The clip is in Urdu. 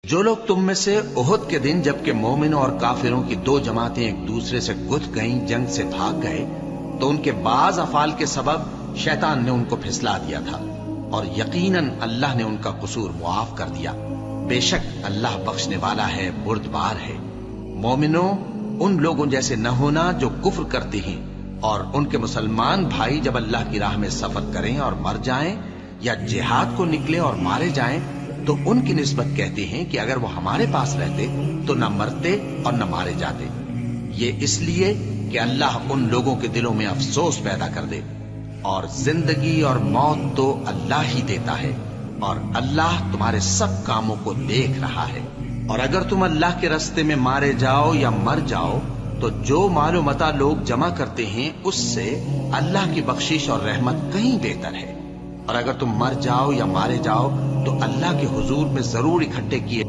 جو لوگ تم میں سے احد کے دن جبکہ مومنوں اور کافروں کی دو جماعتیں ایک دوسرے سے گتھ گئیں جنگ سے بھاگ گئے تو ان کے بعض افعال کے سبب شیطان نے ان کو پھسلا دیا تھا، اور یقیناً اللہ نے ان کا قصور معاف کر دیا۔ بے شک اللہ بخشنے والا ہے، بردبار ہے۔ مومنوں، ان لوگوں جیسے نہ ہونا جو کفر کرتے ہیں، اور ان کے مسلمان بھائی جب اللہ کی راہ میں سفر کریں اور مر جائیں یا جہاد کو نکلے اور مارے جائیں تو ان کی نسبت کہتے ہیں کہ اگر وہ ہمارے پاس رہتے تو نہ مرتے اور نہ مارے جاتے، یہ اس لیے کہ اللہ ان لوگوں کے دلوں میں افسوس پیدا کر دے۔ اور زندگی اور موت تو اللہ ہی دیتا ہے، اور اللہ تمہارے سب کاموں کو دیکھ رہا ہے۔ اور اگر تم اللہ کے راستے میں مارے جاؤ یا مر جاؤ تو جو مال و متاع لوگ جمع کرتے ہیں اس سے اللہ کی بخشش اور رحمت کہیں بہتر ہے، اور اگر تم مر جاؤ یا مارے جاؤ تو اللہ کے حضور میں ضرور اکٹھے کیے